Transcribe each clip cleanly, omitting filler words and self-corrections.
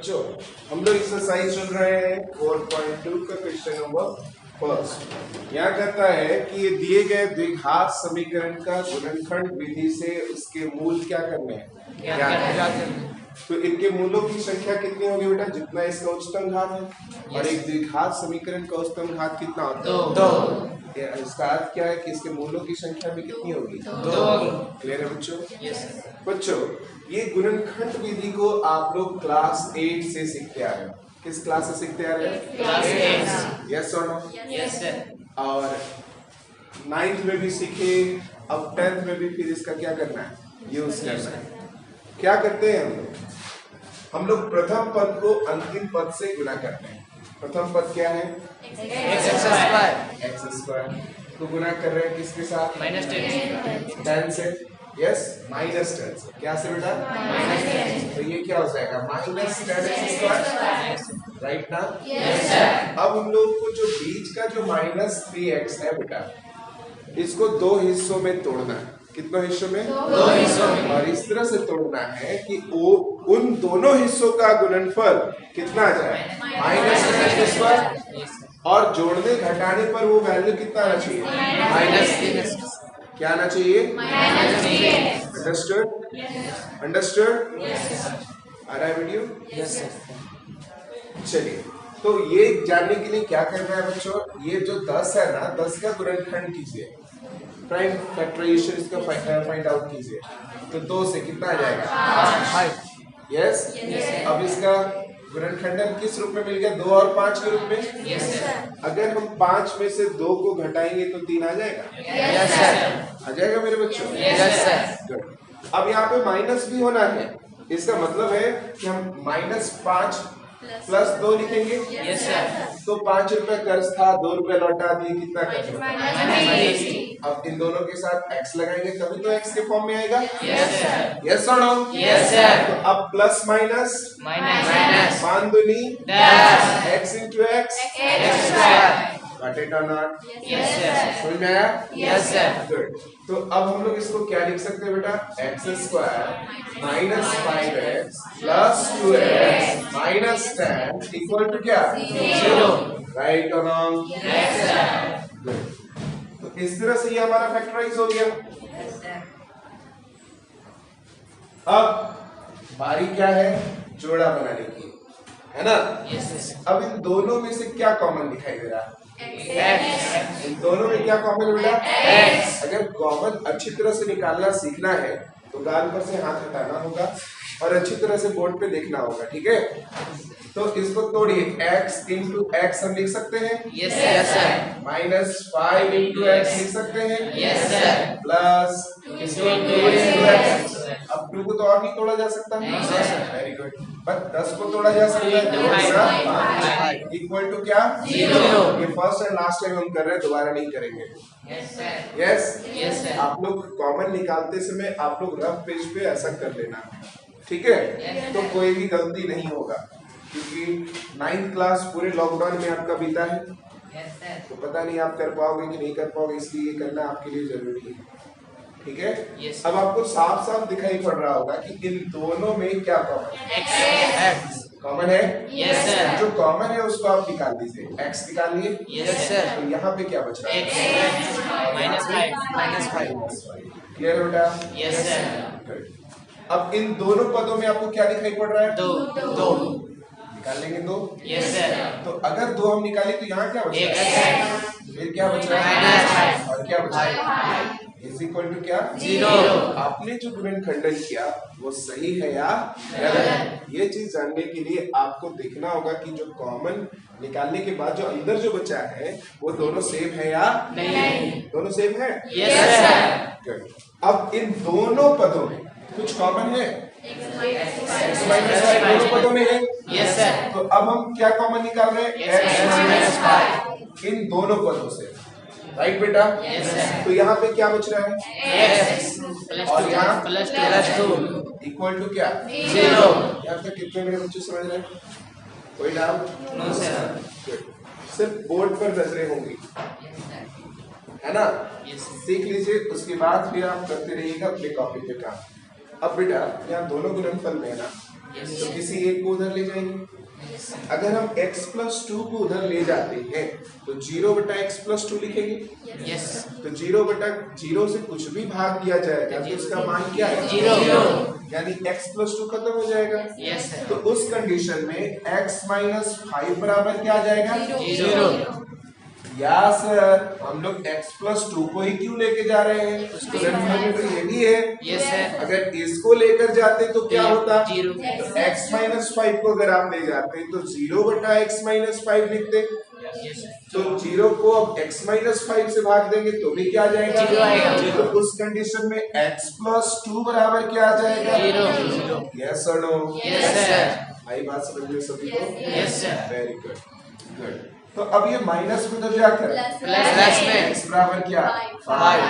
बच्चों हम लोग एक्सरसाइज चल रहे हैं 4.2 का क्वेश्चन नंबर फर्स्ट। यहाँ कहता है कि ये दिए गए द्विघात समीकरण का गुणनखंड विधि से उसके मूल क्या करने हैं। तो इनके मूलों की संख्या कितनी होगी बेटा, जितना इसका उच्चतम घात है। और एक द्विघात समीकरण का उच्चतम घात कितना होता है? दो। इसका अर्थ क्या है कि इसके मूलों की संख्या भी कितनी होगी? दो। क्लियर है बच्चों? बच्चों ये गुणनखंड विधि को आप लोग क्लास 8 से सीखते आ रहे हो। किस क्लास से सीखते आ रहे हैं? क्लास 8। यस और नो? Yes sir. और 9th में भी सीखे, अब 10th में भी फिर इसका क्या करना है? यूज करना है। क्या करते हैं हम लोग प्रथम पद को अंतिम पद से गुणा करते हैं। प्रथम पद क्या है? एक्स स्क्वायर को गुणा कर रहे हैं किसके साथ? -10 से। यस, -10 से। क्या से बेटा? -10। तो ये क्या हो जाएगा? -10x²। राइट ना? Yes sir. अब हम लोग को जो बीच का जो -3x है बेटा, इसको दो हिस्सों में तोड़ना है। कितने हिस्सों में? दो हिस्सों में। और इस तरह से तोड़ना है कि वो उन दोनों हिस्सों का गुणनफल कितना आ जाए? -3x²। और जोड़ने घटाने पर वो वैल्यू कितना आना चाहिए? -3x। क्या आना चाहिए? अंडरस्टूड? अंडरस्टूड? आ रहा है वीडियो? Yes sir. चलिए, तो ये जानने के लिए क्या करना है बच्चों, ये जो 10 है ना, 10 का गुणनखंड कीजिए, प्राइम फैक्टराइजेशन इसका फाइंड आउट कीजिए। तो 2 से कितना आ जाएगा? यस। अब इसका गुणनखंडन किस रूप में मिल गया? 2 और 5 के रूप में। Yes sir. अगर हम 5 में से 2 को घटाएंगे तो 3 आ जाएगा। Yes sir. आ जाएगा मेरे बच्चों? Yes sir. गुड। अब यहाँ पे माइनस भी होना है, इसका मतलब है कि हम -5 प्लस 2 लिखेंगे। Yes sir. तो 5 रुपए कर्ज था, 2 रुपए लौटा दिए, कितना कर्ज होगा? अब इन दोनों के साथ x लगाएंगे तभी तो x के फॉर्म में आएगा। Yes sir. यस और नो? Yes sir. तो अब प्लस माइनस 5 दूनी 10, x into x x²। Got it or not? Yes sir। समझ में आया? Yes sir। Good। तो अब हम लोग इसको क्या लिख सकते हैं बेटा? x² -5x plus 2x -10 equal to क्या? 0। राइट और रॉन्ग? Yes sir। Good। तो इस तरह से ये हमारा फैक्टराइज हो गया। Yes sir। अब बारी क्या है? जोड़ा बनाने की, है ना? Yes sir। अब इन दोनों में से क्या कॉमन दिखाई दे रहा है? X। इन दोनों में क्या कॉमन है बेटा? X। अगर कॉमन अच्छी तरह से निकालना सीखना है तो गाल पर से हाथ हटाना होगा और अच्छी तरह से बोर्ड पे देखना होगा, ठीक है? तो इसको तोड़िए, x into x हम लिख सकते हैं। Yes sir. -5 into x लिख सकते हैं। Yes sir. Plus 2 into x। अब 2 को तो और नहीं तोड़ा जा सकता। Very good. बट 10 को तोड़ा जा सकता है। इक्वल टू क्या? 0। ये फर्स्ट एंड लास्ट टाइम हम कर रहे हैं, दोबारा नहीं करेंगे। Yes sir. आप लोग कॉमन निकालते समय आप लोग रफ पेज पे ऐसा कर लेना, ठीक है? तो कोई भी गलती नहीं होगा, क्योंकि 9th क्लास पूरे लॉकडाउन में आपका बीता है। तो पता नहीं आप कर पाओगे कि नहीं कर पाओगे, इसलिए करना आपके लिए जरूरी है, ठीक है? अब आपको साफ साफ दिखाई पड़ रहा होगा कि इन दोनों में क्या कॉमन है? Yes sir. जो कॉमन है उसको आप निकाल दीजिए, x निकाल लिए। Yes sir. तो यहाँ पे क्या बच रहा है? -5। क्लियर बेटा? Yes sir. अब इन दोनों पदों में आपको क्या दिखाई पड़ रहा है? 2 निकाल लेंगे 2। Yes sir. तो अगर 2 हम निकाले तो यहाँ क्या बच रहा है? फिर क्या बच रहा है? और क्या बच रहा है? इज इक्वल टू क्या? 0। आपने जो गुणनखंडन किया वो सही है या गलत? ये चीज जानने के लिए आपको देखना होगा कि जो कॉमन निकालने के बाद जो अंदर जो बचा है वो दोनों सेम है या नहीं? दोनों सेम है। Yes sir. अब इन दोनों पदों में कुछ कॉमन है? x-5 दोनों पदों में है। Yes sir. तो अब हम क्या कॉमन निकाल रहे हैं? x-5 इन दोनों पदों से, राइट बेटा? Yes sir. तो यहाँ पे क्या बच रहा है? x और यहाँ +2 इक्वल टू क्या? 0। यहाँ पे कितने मेरे बच्चे समझ रहे हैं? कोई डाउट? No sir. सिर्फ बोर्ड पर नजरें होंगी, है ना? सीख लीजिए, उसके बाद फिर आप करते रहिएगा अपने कॉपी पे काम। अब बेटा यहाँ दोनों गुणनफल में है ना, तो किसी एक को उधर ले जाएंगे। अगर हम x प्लस 2 को उधर ले जाते हैं तो 0 बटा x प्लस 2 लिखेंगे। तो 0 बटा 0 से कुछ भी भाग दिया जाएगा तो उसका मान क्या है? 0। यानी x प्लस 2 खत्म हो जाएगा। तो उस कंडीशन में x माइनस 5 बराबर क्या आ जाएगा? 0। या सर हम लोग x प्लस 2 को ही क्यों लेके जा रहे हैं? तो ये भी है। अगर इसको लेकर जाते तो क्या होता? तो x माइनस 5 को अगर आप ले जाते तो 0 बटा x माइनस 5 लिखते। तो 0 को अब x माइनस 5 से भाग देंगे तो भी क्या आ जाएगा? 0 आएगा। तो उस कंडीशन में x प्लस 2 बराबर क्या आ जाएगा? 0। यस और नो? आई बात समझ में सभी को? Very good, good. तो अब ये माइनस में तो जाकर प्लस में x बराबर क्या? 5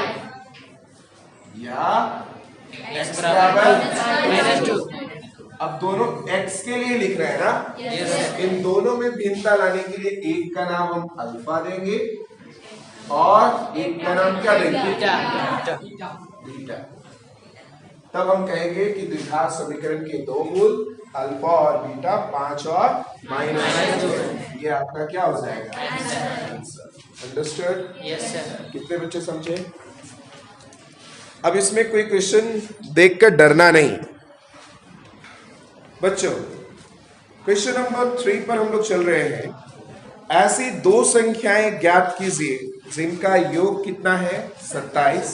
या x बराबर -2। अब दोनों x के लिए लिख रहे हैं ना? इन दोनों में भिन्नता लाने के लिए एक का नाम हम अल्फा देंगे और एक का नाम क्या देंगे? बीटा। तब हम कहेंगे कि द्विघात समीकरण के दो मूल अल्फा और बीटा 5 और -2। ये आपका क्या हो जाएगा? अंडरस्टूड? Yes sir. कितने बच्चे समझे? अब इसमें कोई क्वेश्चन देखकर डरना नहीं बच्चों। क्वेश्चन नंबर 3 पर हम लोग चल रहे हैं। ऐसी दो संख्याएं ज्ञात कीजिए जिनका योग कितना है? 27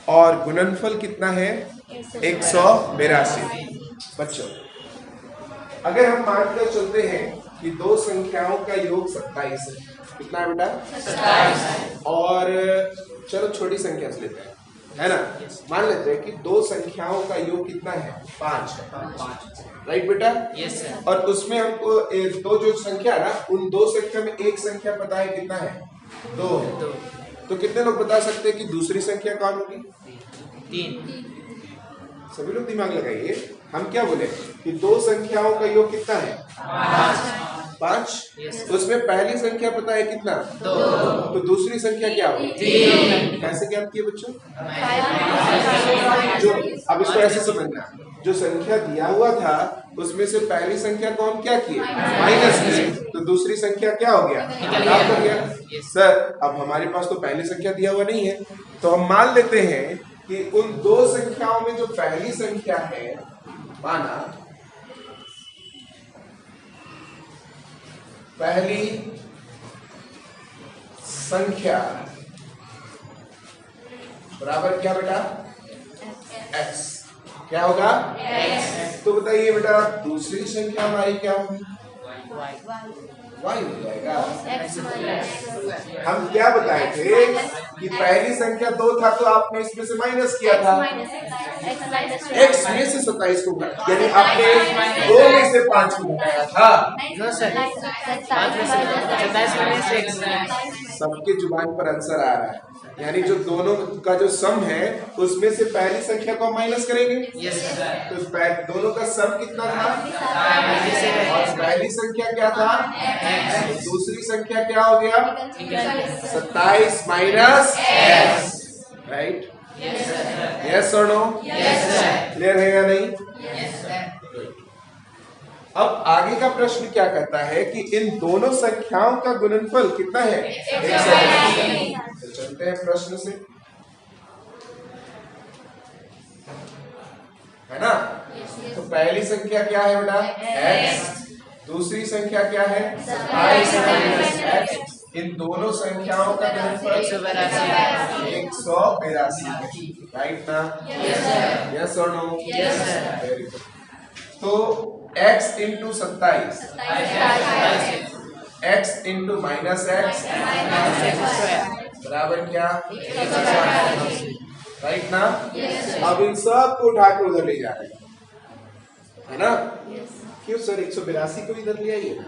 और गुणनफल कितना है? 182। बच्चों अगर हम मानकर चलते हैं कि दो संख्याओं का योग 27 है। कितना है बेटा? 27। और चलो छोटी संख्या से लेते हैं, है ना? मान लेते हैं कि दो संख्याओं का योग कितना है? 5 है। राइट बेटा? Yes sir. और उसमें हमको दो जो संख्या है ना, उन दो संख्या में एक संख्या पता है कितना है? 2 है। तो कितने लोग बता सकते हैं कि दूसरी संख्या कौन होगी? 3। सभी लोग दिमाग लगाइए। हम क्या बोले कि दो संख्याओं का योग कितना है? 5। तो उसमें पहली संख्या पता है कितना? 2। तो दूसरी संख्या क्या होगी? 3। कैसे ज्ञात किए बच्चों? जो अब इसको ऐसे समझना, जो संख्या दिया हुआ था उसमें से पहली संख्या को हम क्या किए? माइनस किए। तो दूसरी संख्या क्या हो गया? निकाल कर गया। सर अब हमारे पास तो पहली संख्या दिया हुआ नहीं है, तो हम मान लेते हैं कि उन दो संख्याओं में जो पहली संख्या है, माना पहली संख्या बराबर क्या बेटा? x। क्या होगा? x। तो बताइए बेटा दूसरी संख्या हमारी क्या होगी? y हो जाएगा। हम क्या बताए थे कि पहली संख्या 2 था तो आपने इसमें से माइनस किया था, x में से 27 को घटाया, यानी आपने 2 में से 5 को घटाया था। सबके जुबान पर आंसर आ रहा है। यानी जो दोनों का जो सम है उसमें से पहली संख्या को माइनस करेंगे। तो दोनों का सम कितना था? और पहली संख्या क्या था? दूसरी संख्या क्या हो गया? 27 माइनस x। राइट? यस और नो? क्लियर है या नहीं? अब आगे का प्रश्न क्या कहता है कि इन दोनों संख्याओं का गुणनफल कितना है? 182। तो चलते हैं प्रश्न से, है ना? तो पहली संख्या क्या है बेटा? x। दूसरी संख्या क्या है? 27 माइनस x। इन दोनों संख्याओं का गुणनफल 182। राइट ना? यस और नो? Very good. तो x into 27, x into minus x बराबर क्या? राइट ना? अब इन सब को उठा के उधर ले जा रहे है ना? क्यों सर 182 को इधर ले आइए ना?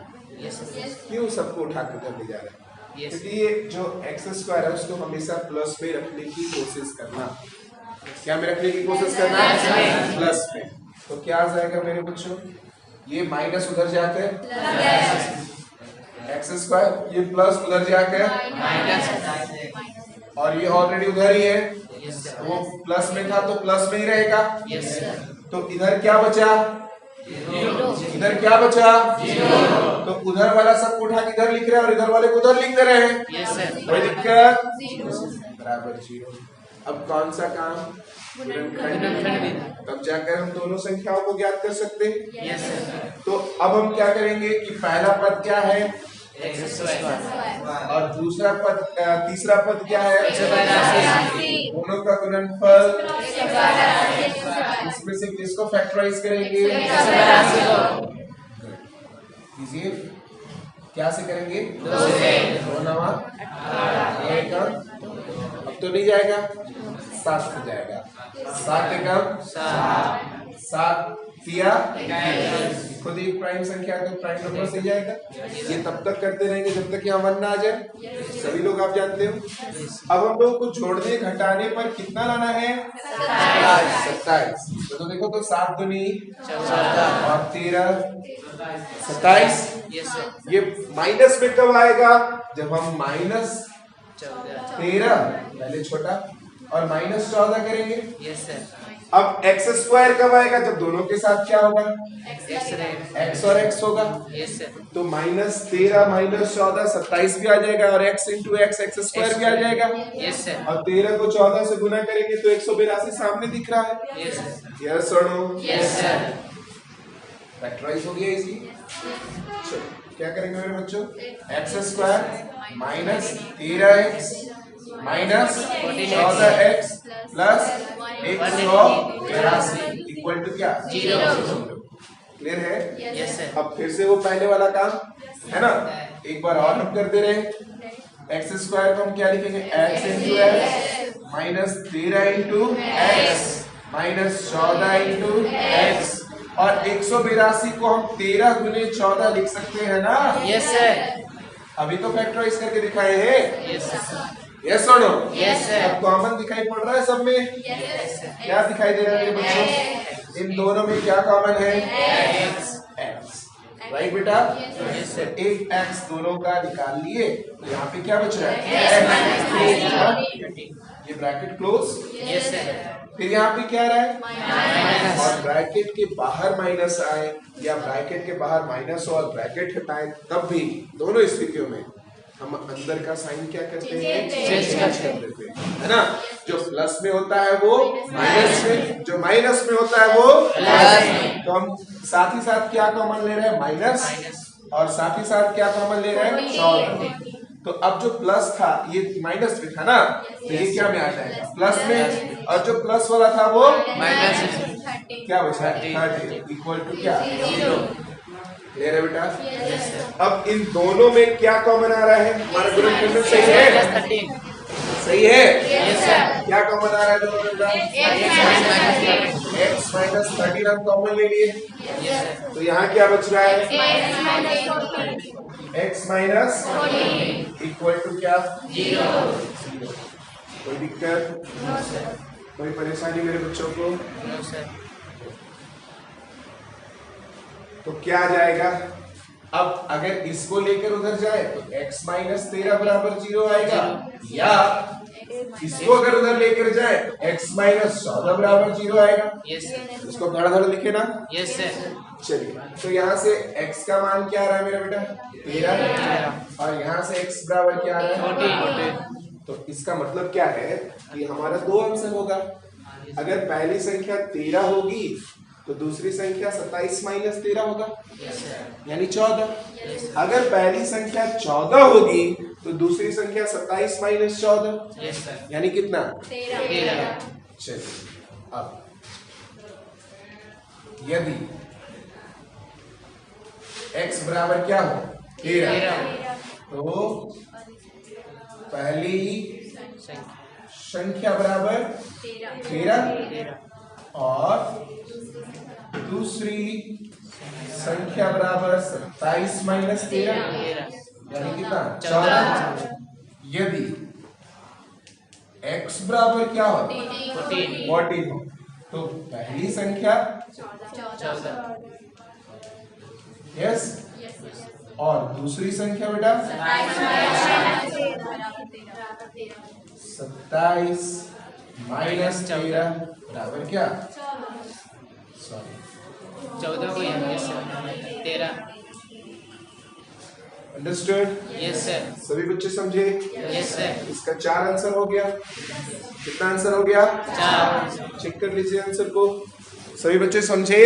क्यों सबको उठा के उधर ले जा रहे हैं? क्योंकि ये जो x² है उसको हमेशा प्लस में रखने की कोशिश करना। क्या में रखने की कोशिश करना? प्लस में। तो क्या आ जाएगा मेरे बच्चों? ये माइनस उधर जाकर x², ये प्लस उधर जाकर माइनस, और ये ऑलरेडी उधर ही है, वो प्लस में था तो प्लस में ही रहेगा। तो इधर क्या बचा? इधर क्या बचा? तो उधर वाला सब उठा के इधर लिख रहे हैं और इधर वाले को उधर लिख दे रहे हैं। कोई दिक्कत? बराबर 0। अब कौन सा काम? गुणनखंड। तब जाकर हम दोनों संख्याओं को ज्ञात कर सकते हैं। तो अब हम क्या करेंगे कि पहला पद क्या है? और दूसरा पद, तीसरा पद क्या है? दोनों का गुणनफल। इसमें से किसको फैक्टराइज करेंगे? कीजिए, क्या से करेंगे? 2 नवा 1, अब तो नहीं जाएगा, 7 से जाएगा। 7 एकम 7 दिया, खुद एक प्राइम संख्या तो प्राइम नंबर से जाएगा। ये तब तक करते रहेंगे जब तक यहाँ 1 ना आ जाए। सभी लोग आप जानते हो। अब हम लोग को जोड़ने घटाने पर कितना लाना है? 27। तो देखो, तो 7 दूनी 14 और 13 27। ये माइनस में कब आएगा? जब हम -13 पहले छोटा और -14 करेंगे। अब x स्क्वायर कब आएगा? जब दोनों के साथ क्या होगा? x और x होगा। तो -13 -14 27 भी आ जाएगा और x इंटू x स्क्वायर भी आ जाएगा। और 13 को 14 से गुना करेंगे तो 182 सामने दिख रहा है। यस और नो? फैक्टराइज हो गया इसी। चलो क्या करेंगे मेरे बच्चों? x square minus 13x minus 14x plus 182 equal to क्या? 0। क्लियर है? Yes sir. अब फिर से वो पहले वाला काम है ना, एक बार और हम करते रहे। x स्क्वायर को हम क्या लिखेंगे? x into x minus 13 into x minus 14 into x और 182 को हम 13 गुने 14 लिख सकते हैं ना? Yes sir. अभी तो फैक्टराइज करके दिखाए हैं। Yes sir. यस और नो? Yes sir. अब कॉमन दिखाई पड़ रहा है सब में? Yes sir. क्या दिखाई दे रहा है बच्चों? इन दोनों में क्या कॉमन है? x। राइट बेटा? Yes sir. एक x दोनों का निकाल लिए, तो यहाँ पे क्या बच रहा है? ये ब्रैकेट क्लोज। Yes sir. फिर यहाँ पे क्या रहा है? माइनस। और ब्रैकेट के बाहर माइनस आए या ब्रैकेट के बाहर माइनस हो और ब्रैकेट हटाए, तब भी दोनों स्थितियों में हम अंदर का साइन क्या करते हैं? चेंज कर देते हैं, है ना? जो प्लस में होता है वो माइनस में, जो माइनस में होता है वो प्लस में। तो हम साथ ही साथ क्या कॉमन ले रहे हैं? माइनस। और साथ ही साथ क्या कॉमन ले रहे हैं? 14। तो अब जो प्लस था ये माइनस में था ना, तो ये क्या में आ जाएगा? प्लस में। और जो प्लस वाला था वो माइनस में। क्या बचा? 30 इक्वल टू क्या? 0। क्लियर है बेटा? अब इन दोनों में क्या कॉमन आ रहा है? हमारा गुणनखंड सही है? सही है? क्या कॉमन आ रहा है दोनों में? x माइनस 13 हम कॉमन ले लिए, तो यहाँ क्या बच रहा है? x माइनस इक्वल टू क्या? 0। कोई दिक्कत? कोई परेशानी मेरे बच्चों को? तो क्या आ जाएगा? अब अगर इसको लेकर उधर जाए तो x माइनस 13 बराबर 0 आएगा, या इसको अगर उधर लेकर जाए तो x माइनस 14 बराबर 0 आएगा। इसको धड़ा धड़ लिखे ना? Yes sir. चलिए, तो यहाँ से x का मान क्या आ रहा है मेरा बेटा? 13 और यहाँ से x बराबर क्या आ रहा है? 14। तो इसका मतलब क्या है कि हमारा 2 आंसर होगा। अगर पहली संख्या 13 होगी तो दूसरी संख्या 27 माइनस 13 होगा, यानी 14। अगर पहली संख्या 14 होगी तो दूसरी संख्या 27 माइनस 14, यानी कितना? 13। चलिए, अब यदि x बराबर क्या हो? 13, तो पहली संख्या बराबर 13 और दूसरी संख्या बराबर 27 माइनस 13, यानी कितना? 14। यदि x बराबर क्या हो? 14 हो तो पहली संख्या 14, यस, और दूसरी संख्या बेटा 27 माइनस 13 बराबर क्या? सॉरी, 14 को yes sir. 13। Understood? Yes sir. सभी बच्चे समझे? Yes sir. इसका 4 आंसर हो गया। कितना आंसर हो गया? 4। चेक कर लीजिए आंसर को। सभी बच्चे समझे?